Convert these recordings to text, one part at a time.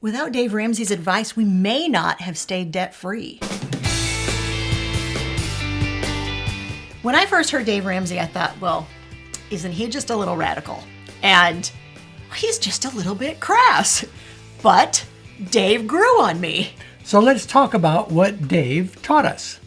Without Dave Ramsey's advice, we may not have stayed debt-free. When I first heard Dave Ramsey, I thought, well, isn't he just a little radical? And he's just a little bit crass. But Dave grew on me. So let's talk about what Dave taught us.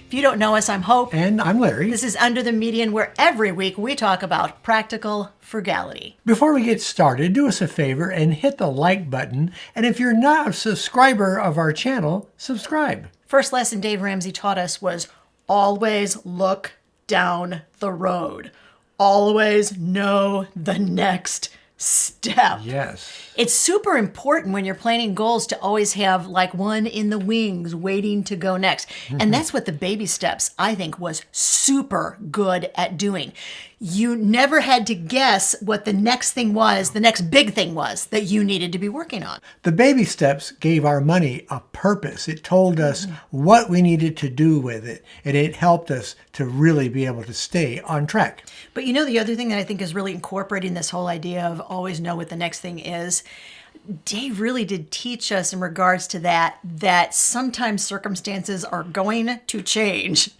If you don't know us, I'm Hope. And I'm Larry. This is Under the Median, where every week we talk about practical frugality. Before we get started, do us a favor and hit the like button. And if you're not a subscriber of our channel, subscribe. First lesson Dave Ramsey taught us was always look down the road. Always know the next step. Yes. It's super important when you're planning goals to always have like one in the wings waiting to go next. And that's what the baby steps, I think, was super good at doing. You never had to guess what the next thing was, the next big thing was that you needed to be working on. The baby steps gave our money a purpose. It told us what we needed to do with it, and it helped us to really be able to stay on track. But you know, the other thing that I think is really incorporating this whole idea of always know what the next thing is, Dave really did teach us in regards to that sometimes circumstances are going to change.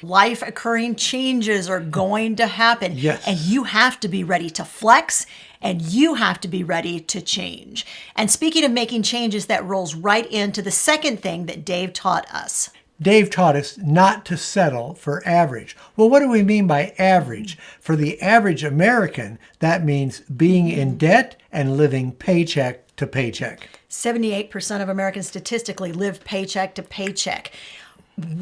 Life occurring changes are going to happen. Yes. And you have to be ready to flex, and you have to be ready to change. And speaking of making changes, that rolls right into the second thing that Dave taught us. Dave taught us not to settle for average. Well, what do we mean by average? For the average American, that means being in debt and living paycheck to paycheck. 78% of Americans statistically live paycheck to paycheck.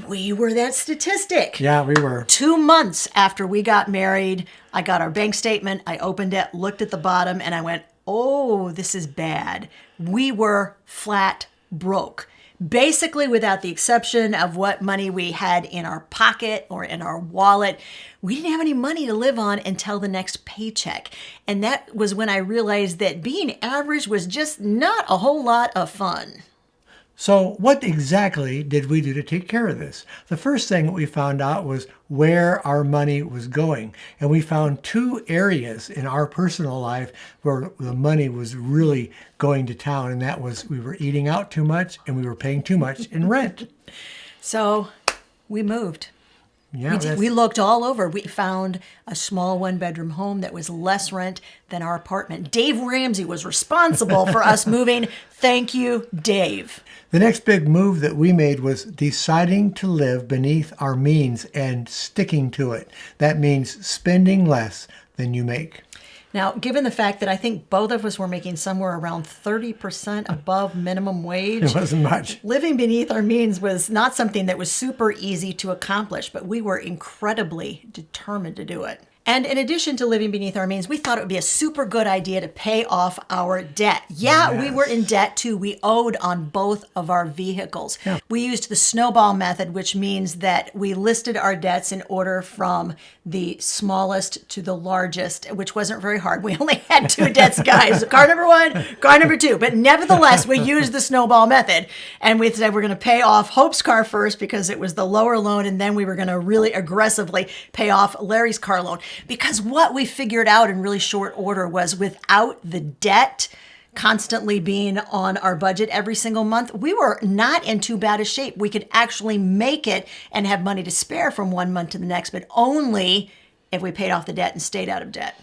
We were that statistic. Yeah, we were. 2 months after we got married, I got our bank statement, I opened it, looked at the bottom, and I went, oh, this is bad. We were flat broke. Basically, without the exception of what money we had in our pocket or in our wallet, we didn't have any money to live on until the next paycheck. And that was when I realized that being average was just not a whole lot of fun. So what exactly did we do to take care of this? The first thing we found out was where our money was going. And we found two areas in our personal life where the money was really going to town. And that was we were eating out too much and we were paying too much in rent. So we moved. Yeah, we looked all over. We found a small one-bedroom home that was less rent than our apartment. Dave Ramsey was responsible for us moving. Thank you, Dave. The next big move that we made was deciding to live beneath our means and sticking to it. That means spending less than you make. Now, given the fact that I think both of us were making somewhere around 30% above minimum wage, It wasn't much. Living beneath our means was not something that was super easy to accomplish, but we were incredibly determined to do it. And in addition to living beneath our means, we thought it would be a super good idea to pay off our debt. Yeah, Yes. We were in debt too. We owed on both of our vehicles. Yeah. We used the snowball method, which means that we listed our debts in order from the smallest to the largest, which wasn't very hard. We only had two debts, guys. Car number one, car number two. But nevertheless, we used the snowball method. And we said we're going to pay off Hope's car first because it was the lower loan. And then we were going to really aggressively pay off Larry's car loan. Because what we figured out in really short order was without the debt constantly being on our budget every single month, we were not in too bad a shape. We could actually make it and have money to spare from 1 month to the next, but only if we paid off the debt and stayed out of debt.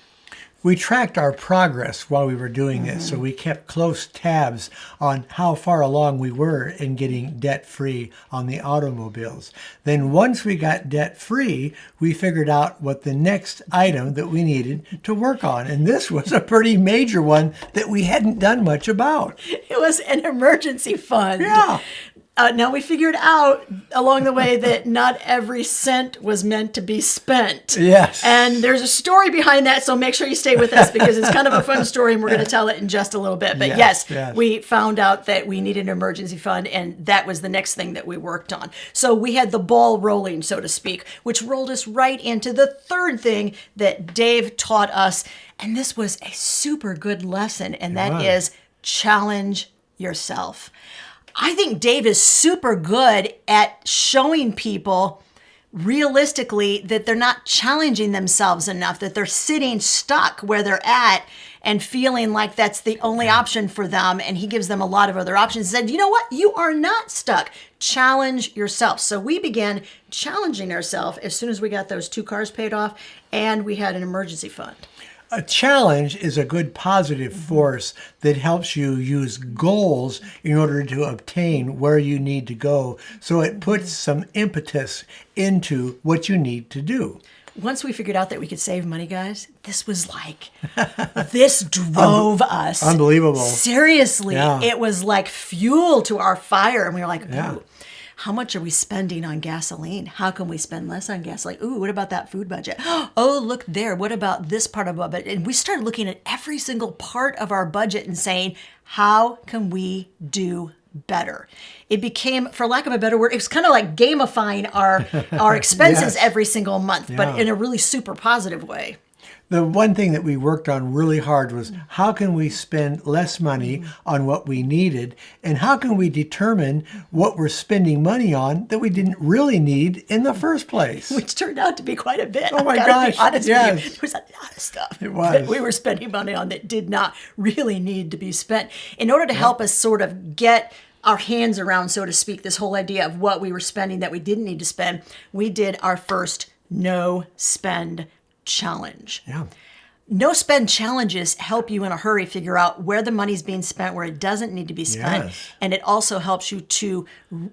We tracked our progress while we were doing this, so we kept close tabs on how far along we were in getting debt-free on the automobiles. Then once we got debt-free, we figured out what the next item that we needed to work on. And this was a pretty major one that we hadn't done much about. It was an emergency fund. Yeah. Now we figured out along the way that not every cent was meant to be spent. Yes. And there's a story behind that, so make sure you stay with us because it's kind of a fun story and we're going to tell it in just a little bit. But yes, we found out that we needed an emergency fund and that was the next thing that we worked on. So we had the ball rolling, so to speak, which rolled us right into the third thing that Dave taught us. And this was a super good lesson, and that is challenge yourself. I think Dave is super good at showing people realistically that they're not challenging themselves enough, that they're sitting stuck where they're at and feeling like that's the only option for them. And he gives them a lot of other options. He said, you know what? You are not stuck. Challenge yourself. So we began challenging ourselves as soon as we got those 2 cars paid off and we had an emergency fund. A challenge is a good positive force that helps you use goals in order to obtain where you need to go. So it puts some impetus into what you need to do. Once we figured out that we could save money, guys, this was like, this drove us. Unbelievable. Seriously. Yeah. It was like fuel to our fire. And we were like, Yeah. ooh, how much are we spending on gasoline? How can we spend less on gasoline? Ooh, what about that food budget? Oh, look there. What about this part of our budget? And we started looking at every single part of our budget and saying, how can we do better? It became, for lack of a better word, it was kind of like gamifying our expenses Yes. every single month, Yeah. but in a really super positive way. The one thing that we worked on really hard was how can we spend less money on what we needed, and how can we determine what we're spending money on that we didn't really need in the first place? Which turned out to be quite a bit. Oh my I've gotta gosh, be honest yes. with you. There was a lot of stuff It was. that we were spending money on that did not really need to be spent. In order to help us sort of get our hands around, so to speak, this whole idea of what we were spending that we didn't need to spend, we did our first no spend challenge. Yeah. No spend challenges help you in a hurry figure out where the money's being spent, where it doesn't need to be spent. Yes. And it also helps you to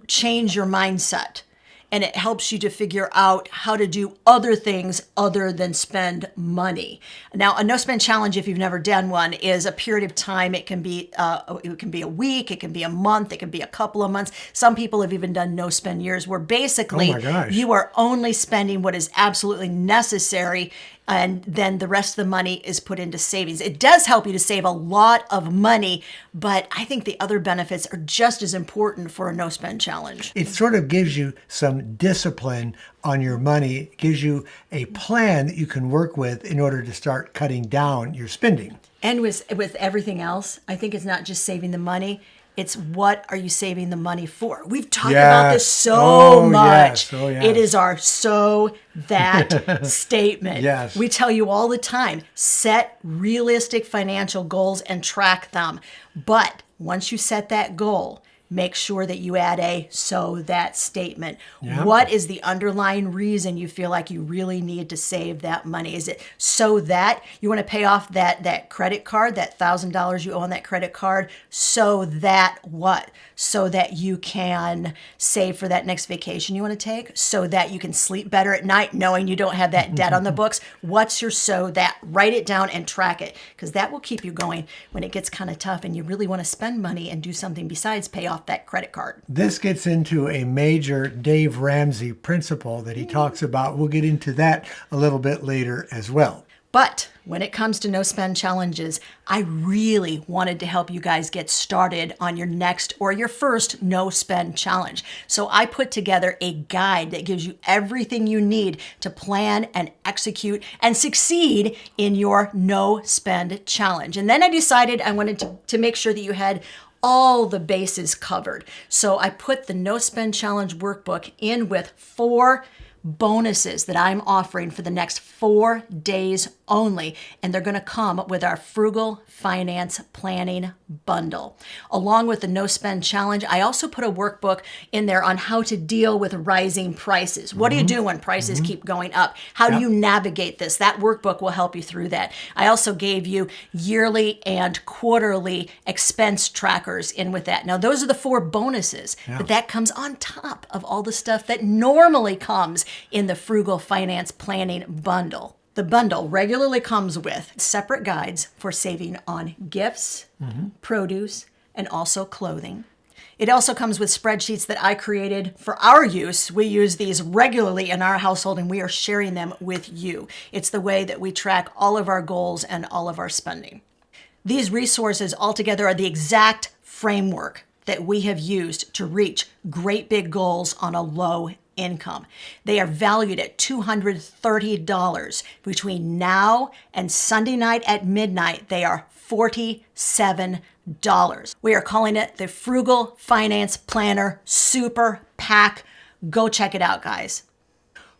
change your mindset. And it helps you to figure out how to do other things other than spend money. Now, a no spend challenge, if you've never done one, is a period of time. It can be a week, it can be a month, it can be a couple of months. Some people have even done no spend years, where basically Oh my gosh. you are only spending what is absolutely necessary, and then the rest of the money is put into savings. It does help you to save a lot of money, but I think the other benefits are just as important for a no spend challenge. It sort of gives you some discipline on your money. It gives you a plan that you can work with in order to start cutting down your spending. And with everything else, I think it's not just saving the money. It's what are you saving the money for? We've talked about this so much. Yes. Oh, yes. It is our so that statement. Yes. We tell you all the time, set realistic financial goals and track them. But once you set that goal, make sure that you add a so that statement. Yeah. What is the underlying reason you feel like you really need to save that money? Is it so that you want to pay off that credit card, that $1,000 you owe on that credit card? So that what? So that you can save for that next vacation you want to take? So that you can sleep better at night knowing you don't have that debt on the books? What's your so that? Write it down and track it, because that will keep you going when it gets kind of tough and you really want to spend money and do something besides pay off that credit card. This gets into a major Dave Ramsey principle that he talks about. We'll get into that a little bit later as well. But when it comes to no spend challenges, I really wanted to help you guys get started on your next or your first no spend challenge. So I put together a guide that gives you everything you need to plan and execute and succeed in your no spend challenge. And then I decided I wanted to make sure that you had all the bases covered. So I put the no spend challenge workbook in with 4 bonuses that I'm offering for the next 4 days only, and they're going to come with our frugal finance planning bundle. Along with the no spend challenge, I also put a workbook in there on how to deal with rising prices. What do you do when prices keep going up? How do you navigate this? That workbook will help you through that. I also gave you yearly and quarterly expense trackers in with that. Now, those are the 4 bonuses, but that comes on top of all the stuff that normally comes in the frugal finance planning bundle. The bundle regularly comes with separate guides for saving on gifts, produce, and also clothing. It also comes with spreadsheets that I created for our use. We use these regularly in our household, and we are sharing them with you. It's the way that we track all of our goals and all of our spending. These resources altogether are the exact framework that we have used to reach great big goals on a low income. They are valued at $230. Between now and Sunday night at midnight, they are $47. We are calling it the Frugal Finance Planner Super Pack. Go check it out, guys.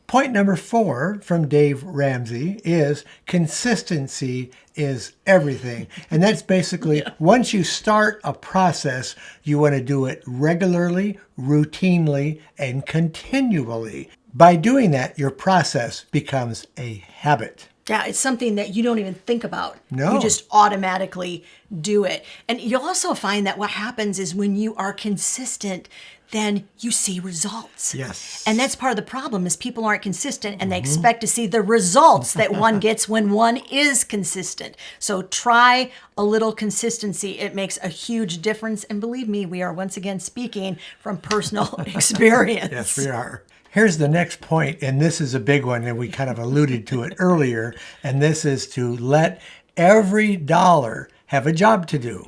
Point number 4 from Dave Ramsey is consistency is everything. And that's basically once you start a process, you want to do it regularly, routinely, and continually. By doing that, your process becomes a habit. Yeah, it's something that you don't even think about. No. You just automatically do it. And you'll also find that what happens is when you are consistent, then you see results. Yes. And that's part of the problem is people aren't consistent and they expect to see the results that one gets when one is consistent. So try a little consistency. It makes a huge difference. And believe me, we are once again speaking from personal experience. Yes, we are. Here's the next point, and this is a big one, and we kind of alluded to it earlier, and this is to let every dollar have a job to do.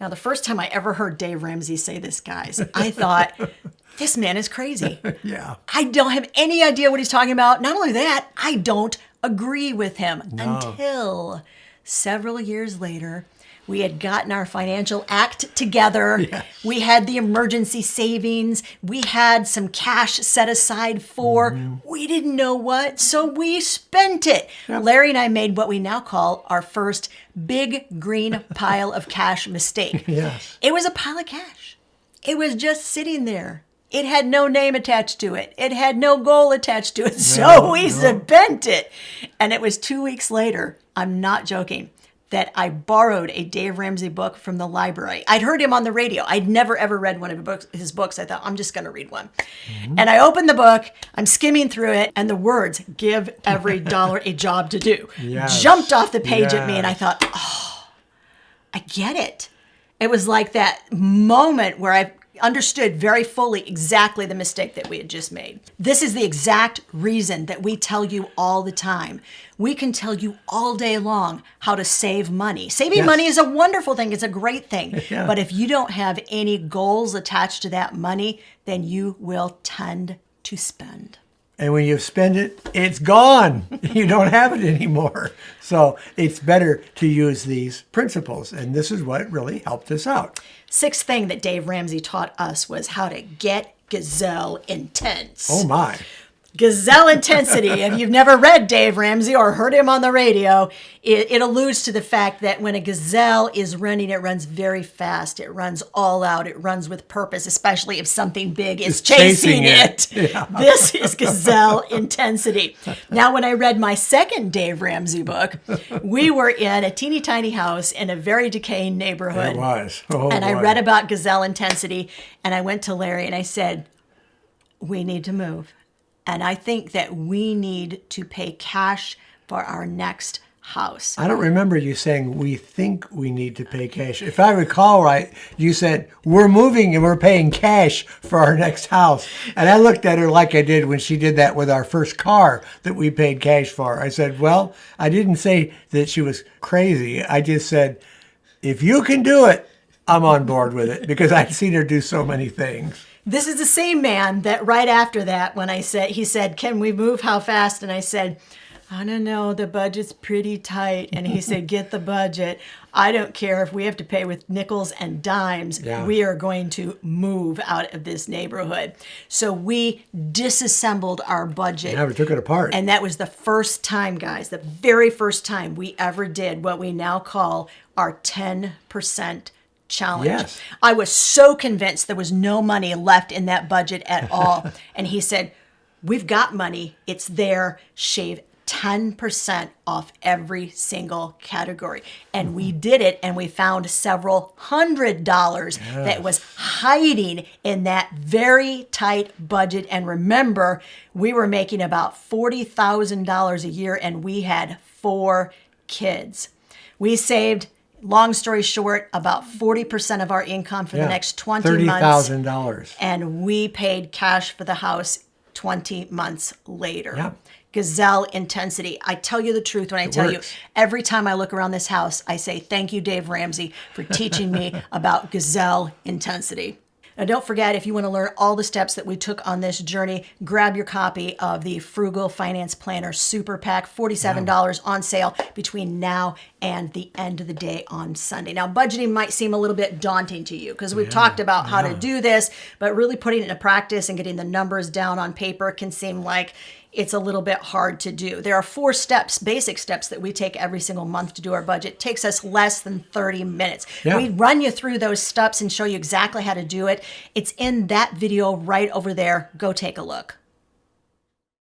Now, the first time I ever heard Dave Ramsey say this, guys, I thought, this man is crazy. Yeah. I don't have any idea what he's talking about. Not only that, I don't agree with him until several years later. We had gotten our financial act together. Yes. We had the emergency savings. We had some cash set aside for, we didn't know what, so we spent it. Yep. Larry and I made what we now call our first big green pile of cash mistake. Yes. It was a pile of cash. It was just sitting there. It had no name attached to it. It had no goal attached to it. So we spent it. And it was 2 weeks later, I'm not joking, that I borrowed a Dave Ramsey book from the library. I'd heard him on the radio. I'd never, ever read one of his books. I thought, I'm just going to read one. And I opened the book. I'm skimming through it. And the words, give every dollar a job to do, jumped off the page at me. And I thought, oh, I get it. It was like that moment where I understood very fully exactly the mistake that we had just made. This is the exact reason that we tell you all the time. We can tell you all day long how to save money. Saving money is a wonderful thing. It's a great thing. Yeah. But if you don't have any goals attached to that money, then you will tend to spend. And when you spend it, it's gone. You don't have it anymore. So it's better to use these principles. And this is what really helped us out. Sixth thing that Dave Ramsey taught us was how to get gazelle intense. Oh, my. Gazelle intensity. If you've never read Dave Ramsey or heard him on the radio, it alludes to the fact that when a gazelle is running, it runs very fast. It runs all out. It runs with purpose, especially if something big is chasing it. Yeah. This is gazelle intensity. Now, when I read my second Dave Ramsey book, we were in a teeny tiny house in a very decaying neighborhood. It was. Oh, and I boy. read about gazelle intensity, and I went to Larry and I said, we need to move. And I think that we need to pay cash for our next house. I don't remember you saying we think we need to pay cash. If I recall right, you said we're moving and we're paying cash for our next house. And I looked at her like I did when she did that with our first car that we paid cash for. I said, well, I didn't say that she was crazy. I just said, if you can do it, I'm on board with it because I'd seen her do so many things. This is the same man that right after that, when he said, can we move? How fast? And I said, I don't know, the budget's pretty tight. And he said, get the budget. I don't care if we have to pay with nickels and dimes. Yeah. We are going to move out of this neighborhood. So we disassembled our budget. Yeah, we took it apart. And that was the first time, guys, the very first time we ever did what we now call our 10% challenge. Yes. I was so convinced there was no money left in that budget at all. And he said, we've got money. It's there. Shave 10% off every single category. And we did it, and we found several $100s that was hiding in that very tight budget. And remember, we were making about $40,000 a year, and we had 4 kids. We saved, long story short, about 40% of our income for the next 20 months. $30,000. And we paid cash for the house 20 months later. Yeah. Gazelle intensity. I tell you the truth when I tell you, every time I look around this house, I say, thank you, Dave Ramsey, for teaching me about gazelle intensity. Now, don't forget, if you want to learn all the steps that we took on this journey, grab your copy of the Frugal Finance Planner Super Pack, $47 on sale between now and the end of the day on Sunday. Now, budgeting might seem a little bit daunting to you because we've talked about how to do this, but really putting it into practice and getting the numbers down on paper can seem like it's a little bit hard to do. There are 4 steps, basic steps that we take every single month to do our budget. It takes us less than 30 minutes. Yeah. We run you through those steps and show you exactly how to do it. It's in that video right over there. Go take a look.